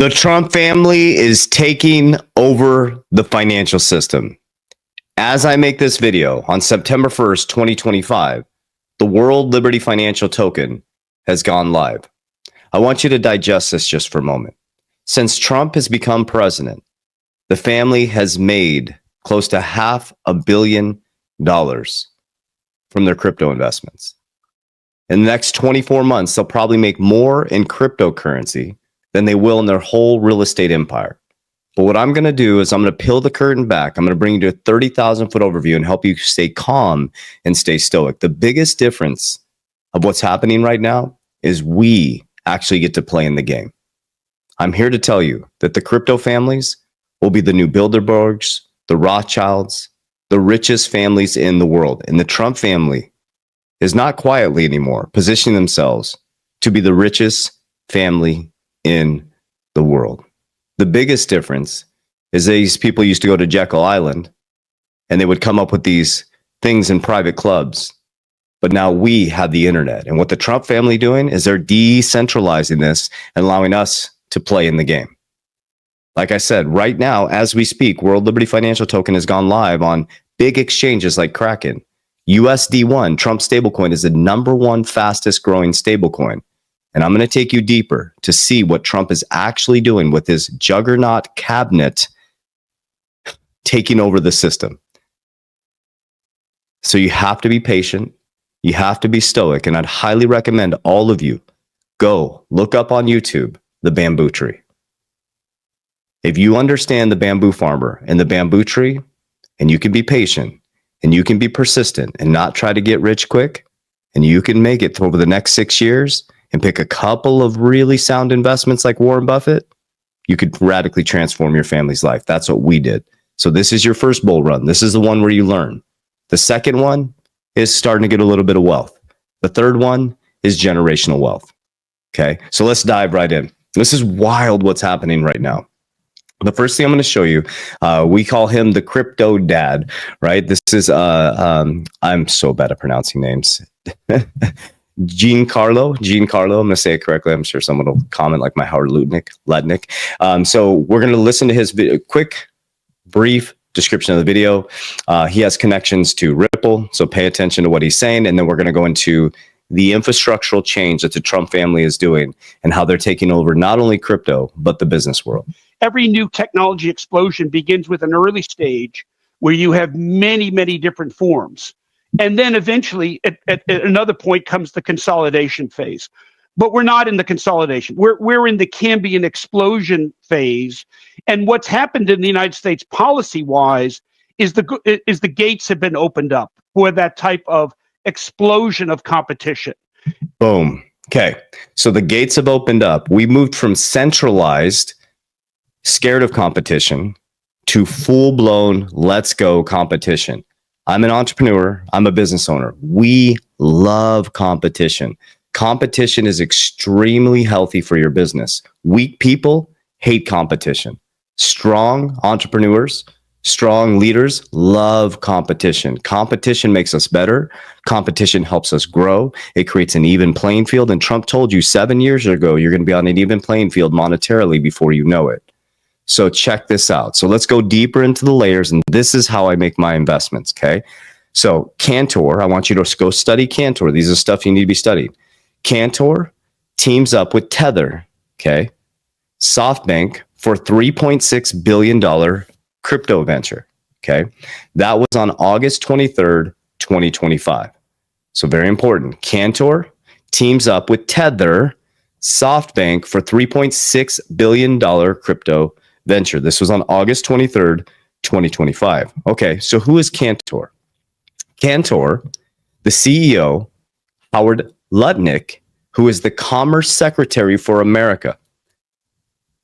The Trump family is taking over the financial system. As I make this video on September 1st, 2025, the World Liberty Financial Token has gone live. I want you to digest this just for a moment. Since Trump has become president, the family has made close to $500 million from their crypto investments. In the next 24 months, they'll probably make more in cryptocurrency than they will in their whole real estate empire. But what I'm going to do is I'm going to peel the curtain back. I'm going to bring you to a 30,000 foot overview and help you stay calm and stay stoic. The biggest difference of what's happening right now is we actually get to play in the game. I'm here to tell you that the crypto families will be the new Bilderbergs, the Rothschilds, the richest families in the world. And the Trump family is not quietly anymore positioning themselves to be the richest family in the world. The biggest difference is these people used to go to Jekyll Island and they would come up with these things in private clubs. But now we have the internet. And what the Trump family doing is they're decentralizing this and allowing us to play in the game. Like I said, right now, as we speak, World Liberty Financial Token has gone live on big exchanges like Kraken. USD1, Trump stablecoin, is the #1 fastest growing stablecoin. And I'm going to take you deeper to see what Trump is actually doing with his juggernaut cabinet taking over the system. So you have to be patient. You have to be stoic. And I'd highly recommend all of you go look up on YouTube the bamboo tree. If you understand the bamboo farmer and the bamboo tree, and you can be patient and you can be persistent and not try to get rich quick, and you can make it over the next 6 years, and pick a couple of really sound investments like Warren Buffett, you could radically transform your family's life. That's what we did. So this is your first bull run. This is the one where you learn. The second one is starting to get a little bit of wealth. The third one is generational wealth. Okay, so let's dive right in. This is wild what's happening right now. The first thing I'm going to show you, we call him the crypto dad, right? This is, I'm so bad at pronouncing names. Giancarlo, I'm going to say it correctly. I'm sure someone will comment like my Howard Lutnick. So we're going to listen to his video, quick, brief description of the video. He has connections to Ripple, so pay attention to what he's saying. And then we're going to go into the infrastructural change that the Trump family is doing and how they're taking over not only crypto, but the business world. Every new technology explosion begins with an early stage where you have many, many different forms. And then eventually, at another point, comes the consolidation phase. But we're not in the consolidation. We're in the Cambian explosion phase. And what's happened in the United States policy-wise is the gates have been opened up for that type of explosion of competition. Boom. Okay. So the gates have opened up. We moved from centralized, scared of competition, to full-blown, let's go competition. I'm an entrepreneur. I'm a business owner. We love competition. Competition is extremely healthy for your business. Weak people hate competition. Strong entrepreneurs, strong leaders love competition. Competition makes us better. Competition helps us grow. It creates an even playing field. And Trump told you 7 years ago, you're going to be on an even playing field monetarily before you know it. So check this out. So let's go deeper into the layers, and this is how I make my investments, okay? So Cantor, I want you to go study Cantor. These are stuff you need to be studying. Cantor teams up with Tether, okay? SoftBank for $3.6 billion crypto venture, okay? That was on August 23rd, 2025. So very important. Cantor teams up with Tether, SoftBank for $3.6 billion crypto venture. This was on August 23rd, 2025. Okay, so who is Cantor? Cantor, the CEO, Howard Lutnick, who is the Commerce Secretary for America.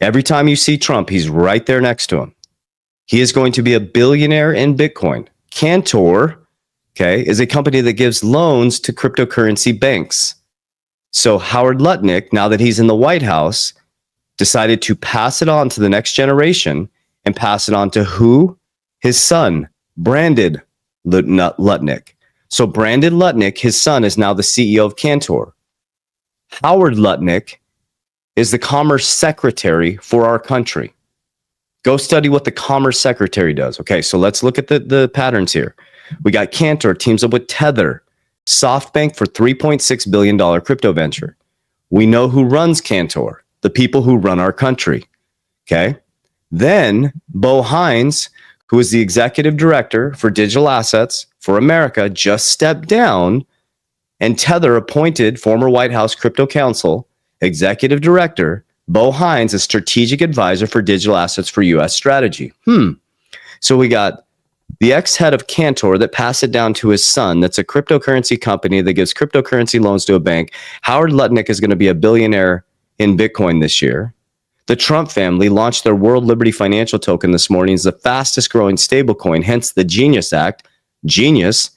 Every time you see Trump, he's right there next to him. He is going to be a billionaire in Bitcoin. Cantor, okay, is a company that gives loans to cryptocurrency banks. So Howard Lutnick, now that he's in the White House, decided to pass it on to the next generation and pass it on to who? His son, Brandon Lutnick. So Brandon Lutnick, his son, is now the CEO of Cantor. Howard Lutnick is the commerce secretary for our country. Go study what the commerce secretary does. Okay, so let's look at the patterns here. We got Cantor teams up with Tether, SoftBank for $3.6 billion crypto venture. We know who runs Cantor, the people who run our country. Okay. Then Bo Hines, who is the executive director for digital assets for America, just stepped down, and Tether appointed former White House crypto counsel, executive director, Bo Hines, a strategic advisor for digital assets for U.S. strategy. So we got the ex-head of Cantor that passed it down to his son. That's a cryptocurrency company that gives cryptocurrency loans to a bank. Howard Lutnick is going to be a billionaire in Bitcoin this year. The Trump family launched their World Liberty Financial Token this morning. It's the fastest growing stablecoin, hence the Genius Act. Genius.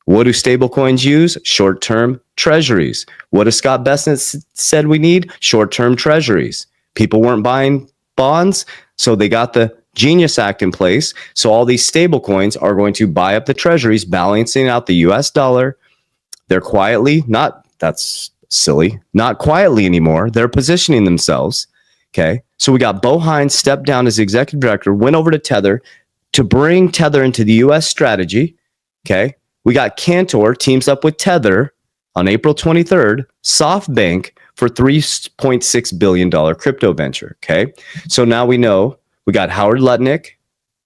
What do stablecoins use? Short-term treasuries. What does Scott Bessent said we need? Short-term treasuries. People weren't buying bonds, so they got the Genius Act in place. So all these stablecoins are going to buy up the treasuries, balancing out the US dollar. They're quietly, that's silly, not quietly anymore. They're positioning themselves. Okay. So we got Bo Hines stepped down as executive director, went over to Tether to bring Tether into the US strategy. Okay. We got Cantor teams up with Tether on April 23rd, SoftBank for $3.6 billion crypto venture. Okay. So now we know we got Howard Lutnick,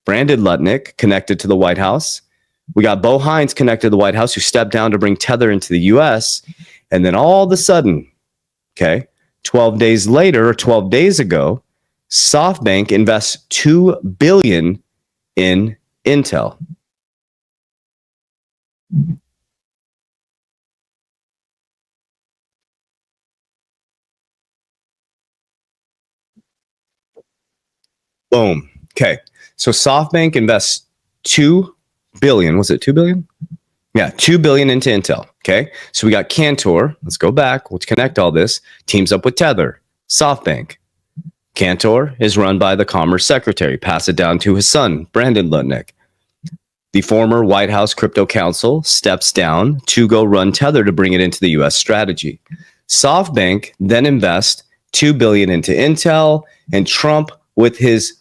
Brandon Lutnick connected to the White House. We got Bo Hines connected to the White House, who stepped down to bring Tether into the US. And then all of a sudden, okay, 12 days later or 12 days ago, SoftBank invests $2 billion in Intel. Boom. Okay. So SoftBank invests $2 billion. Was it $2 billion? Yeah, $2 billion into Intel. Okay. So we got Cantor. Let's go back. Let's connect all this. Teams up with Tether, SoftBank. Cantor is run by the Commerce Secretary. Pass it down to his son, Brandon Lutnick. The former White House crypto counsel steps down to go run Tether to bring it into the US strategy. SoftBank then invests $2 billion into Intel, and Trump, with his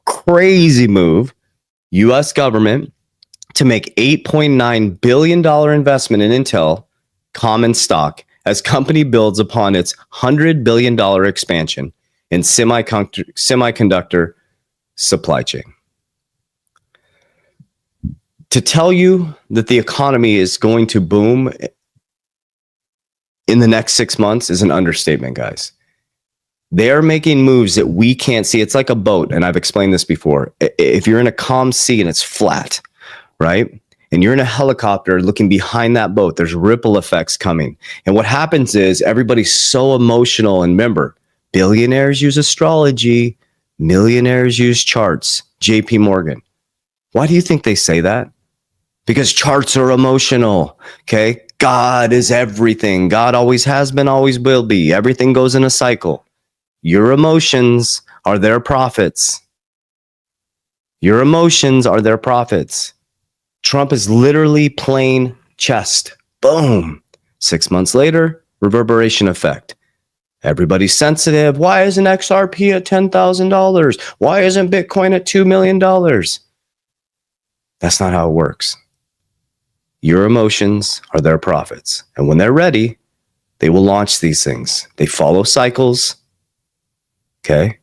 crazy move, US government, to make $8.9 billion investment in Intel common stock as company builds upon its $100 billion expansion in semiconductor supply chain. To tell you that the economy is going to boom in the next 6 months is an understatement, guys. They're making moves that we can't see. It's like a boat, and I've explained this before. If you're in a calm sea and it's flat, right? And you're in a helicopter looking behind that boat, there's ripple effects coming. And what happens is everybody's so emotional. And remember, billionaires use astrology, millionaires use charts. JP Morgan. Why do you think they say that? Because charts are emotional. Okay. God is everything. God always has been, always will be. Everything goes in a cycle. Your emotions are their profits. Your emotions are their profits. Trump is literally playing chess. Boom. 6 months later, reverberation effect. Everybody's sensitive. Why isn't XRP at $10,000? Why isn't Bitcoin at $2 million? That's not how it works. Your emotions are their profits. And when they're ready, they will launch these things. They follow cycles. Okay.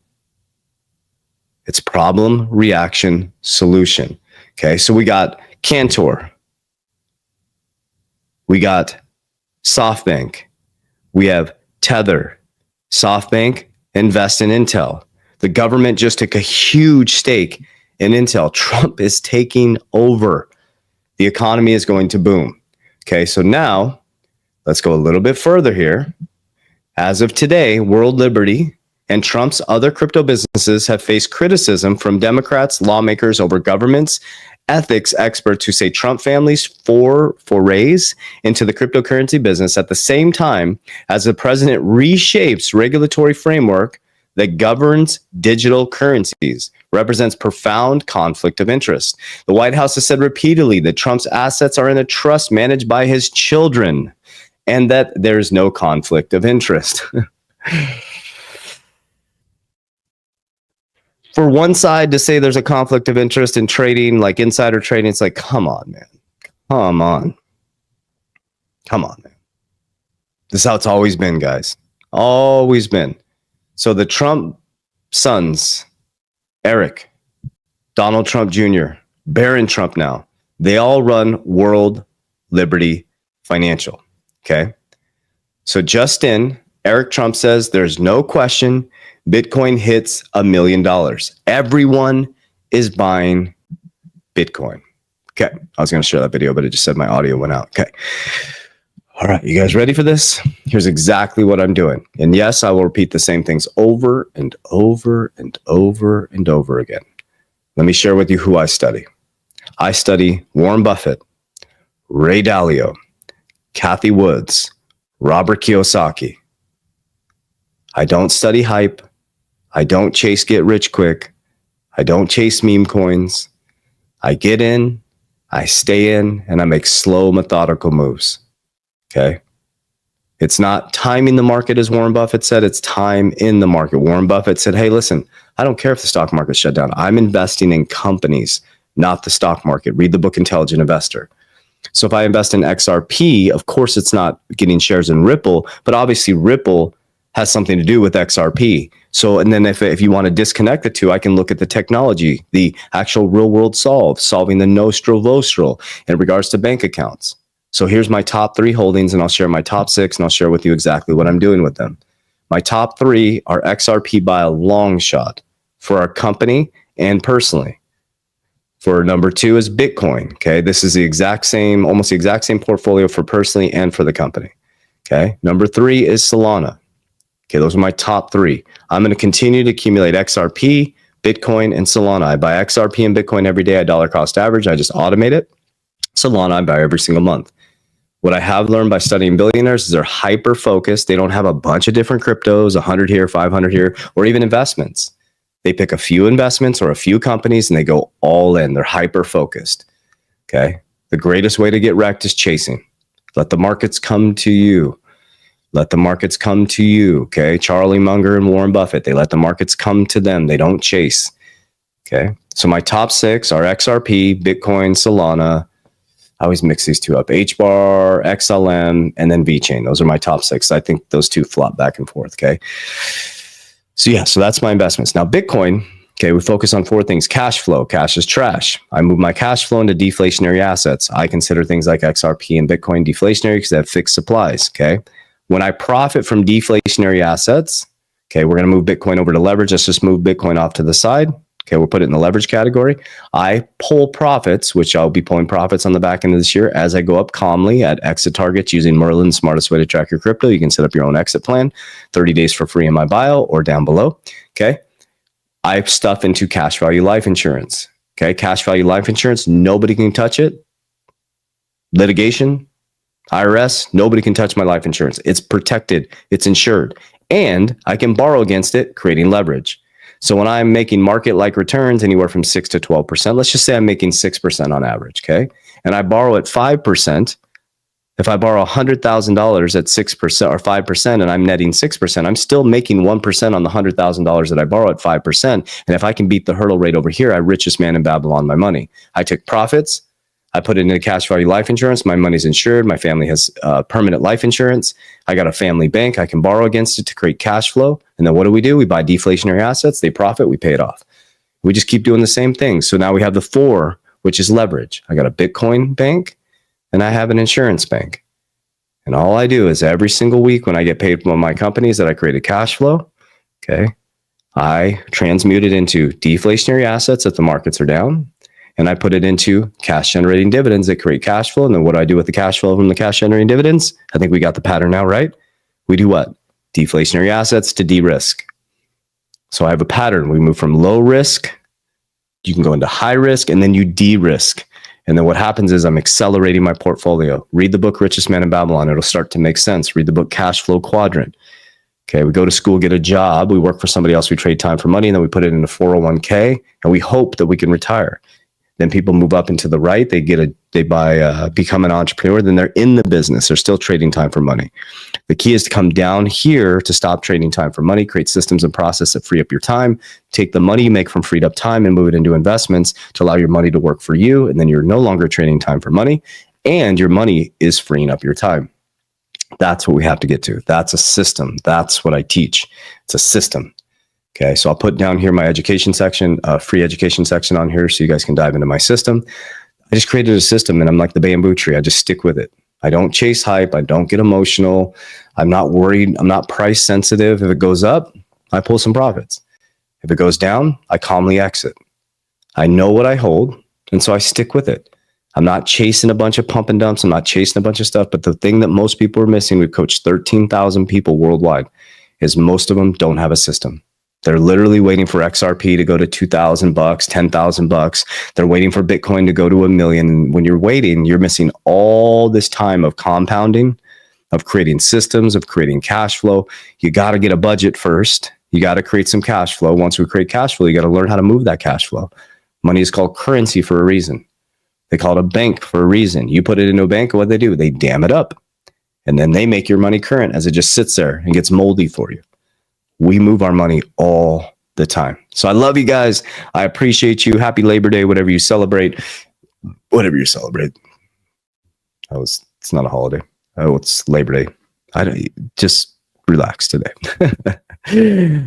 It's problem, reaction, solution. Okay. So we got Cantor. We got SoftBank. We have Tether. SoftBank invest in Intel. The government just took a huge stake in Intel. Trump is taking over. The economy is going to boom. Okay, so now let's go a little bit further here. As of today, World Liberty and Trump's other crypto businesses have faced criticism from Democrats, lawmakers, over governments, ethics experts who say Trump family's forays into the cryptocurrency business at the same time as the president reshapes regulatory framework that governs digital currencies represents profound conflict of interest. The White House has said repeatedly that Trump's assets are in a trust managed by his children and that there's no conflict of interest. for one side to say there's a conflict of interest in trading, like insider trading, it's like, come on, man. Come on, man. This is how it's always been, guys. Always been. So the Trump sons, Eric, Donald Trump Jr., Barron Trump now, they all run World Liberty Financial. Okay. So just in, Eric Trump says there's no question Bitcoin hits $1 million. Everyone is buying Bitcoin. Okay. I was going to share that video, but it just said my audio went out. Okay. All right. You guys ready for this? Here's exactly what I'm doing. And yes, I will repeat the same things over and over and over and over again. Let me share with you who I study. I study Warren Buffett, Ray Dalio, Kathy Woods, Robert Kiyosaki. I don't study hype. I don't chase get rich quick. I don't chase meme coins. I get in, I stay in, and I make slow, methodical moves. Okay? It's not timing the market, as Warren Buffett said. It's time in the market. Warren Buffett said, hey, listen, I don't care if the stock market shut down. I'm investing in companies, not the stock market. Read the book Intelligent Investor. So if I invest in XRP, of course, it's not getting shares in Ripple, but obviously Ripple has something to do with XRP. So, and then if you want to disconnect the two, I can look at the technology, the actual real world solving the nostro vostro in regards to bank accounts. So here's my top 3 holdings, and I'll share my top 6, and I'll share with you exactly what I'm doing with them. My top 3 are XRP by a long shot for our company and personally. For number 2 is Bitcoin. Okay. This is the exact same, almost the exact same portfolio for personally and for the company. Okay. Number 3 is Solana. Okay. Those are my top 3. I'm going to continue to accumulate XRP, Bitcoin, and Solana. I buy XRP and Bitcoin every day at dollar cost average. I just automate it. Solana, I buy every single month. What I have learned by studying billionaires is they're hyper focused. They don't have a bunch of different cryptos, 100 here, 500 here, or even investments. They pick a few investments or a few companies and they go all in. They're hyper focused. Okay. The greatest way to get wrecked is chasing. Let the markets come to you. Let the markets come to you. Okay. Charlie Munger and Warren Buffett, they let the markets come to them. They don't chase. Okay. So my top 6 are XRP, Bitcoin, Solana. I always mix these two up. HBAR, XLM, and then VeChain. Those are my top 6. I think those two flop back and forth. Okay. So yeah, so that's my investments. Now Bitcoin, okay, we focus on 4 things. Cash flow. Cash is trash. I move my cash flow into deflationary assets. I consider things like XRP and Bitcoin deflationary because they have fixed supplies. Okay. When I profit from deflationary assets, okay, we're going to move Bitcoin over to leverage. Let's just move Bitcoin off to the side. Okay, we'll put it in the leverage category. I pull profits, which I'll be pulling profits on the back end of this year as I go up calmly at exit targets using Merlin, the smartest way to track your crypto. You can set up your own exit plan, 30 days for free in my bio or down below. Okay, I stuff into cash value life insurance. Okay, cash value life insurance, nobody can touch it. Litigation, IRS, nobody can touch my life insurance. It's protected, it's insured, and I can borrow against it, creating leverage. So when I'm making market-like returns anywhere from 6 to 12%, let's just say I'm making 6% on average, okay? And I borrow at 5%. If I borrow $100,000 at 6% or 5% and I'm netting 6%, I'm still making 1% on the $100,000 that I borrow at 5%. And if I can beat the hurdle rate over here, I'm richest man in Babylon, my money. I took profits. I put it into cash value life insurance. My money's insured. My family has permanent life insurance. I got a family bank. I can borrow against it to create cash flow. And then what do? We buy deflationary assets. They profit. We pay it off. We just keep doing the same thing. So now we have the 4, which is leverage. I got a Bitcoin bank and I have an insurance bank. And all I do is every single week when I get paid from my companies that I created cash flow, okay, I transmute it into deflationary assets if the markets are down. And I put it into cash generating dividends that create cash flow. And then what do I do with the cash flow from the cash generating dividends? I think we got the pattern now, right? We do what? Deflationary assets to de-risk. So I have a pattern. We move from low risk, you can go into high risk, and then you de-risk. And then what happens is I'm accelerating my portfolio. Read the book Richest Man in Babylon. It'll start to make sense. Read the book Cash Flow Quadrant. Okay, we go to school, get a job, we work for somebody else, we trade time for money, and then we put it in a 401k, and we hope that we can retire. Then people move up into the right. They buy, become an entrepreneur. Then they're in the business. They're still trading time for money. The key is to come down here to stop trading time for money, create systems and process that free up your time, take the money you make from freed up time and move it into investments to allow your money to work for you. And then you're no longer trading time for money, and your money is freeing up your time. That's what we have to get to. That's a system. That's what I teach. It's a system. Okay, so I'll put down here my education section, free education section on here so you guys can dive into my system. I just created a system, and I'm like the bamboo tree. I just stick with it. I don't chase hype. I don't get emotional. I'm not worried. I'm not price sensitive. If it goes up, I pull some profits. If it goes down, I calmly exit. I know what I hold, and so I stick with it. I'm not chasing a bunch of pump and dumps. I'm not chasing a bunch of stuff. But the thing that most people are missing, we've coached 13,000 people worldwide, is most of them don't have a system. They're literally waiting for XRP to go to $2,000, $10,000. They're waiting for Bitcoin to go to 1 million. When you're waiting, you're missing all this time of compounding, of creating systems, of creating cash flow. You got to get a budget first. You got to create some cash flow. Once we create cash flow, you got to learn how to move that cash flow. Money is called currency for a reason. They call it a bank for a reason. You put it into a bank, and what do? They dam it up. And then they make your money current as it just sits there and gets moldy for you. We move our money all the time. So I love you guys. I appreciate you. Happy Labor Day, whatever you celebrate. Whatever you celebrate. It's not a holiday. Oh, it's Labor Day. Just relax today.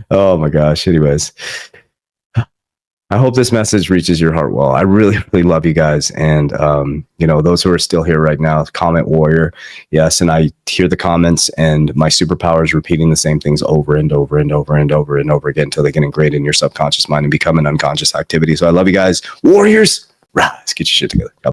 Oh my gosh. Anyways, I hope this message reaches your heart well. I really, really love you guys. And, those who are still here right now, comment warrior. Yes. And I hear the comments, and my superpower is repeating the same things over and over and over and over and over again until they get ingrained in your subconscious mind and become an unconscious activity. So I love you guys. Warriors, rise, get your shit together.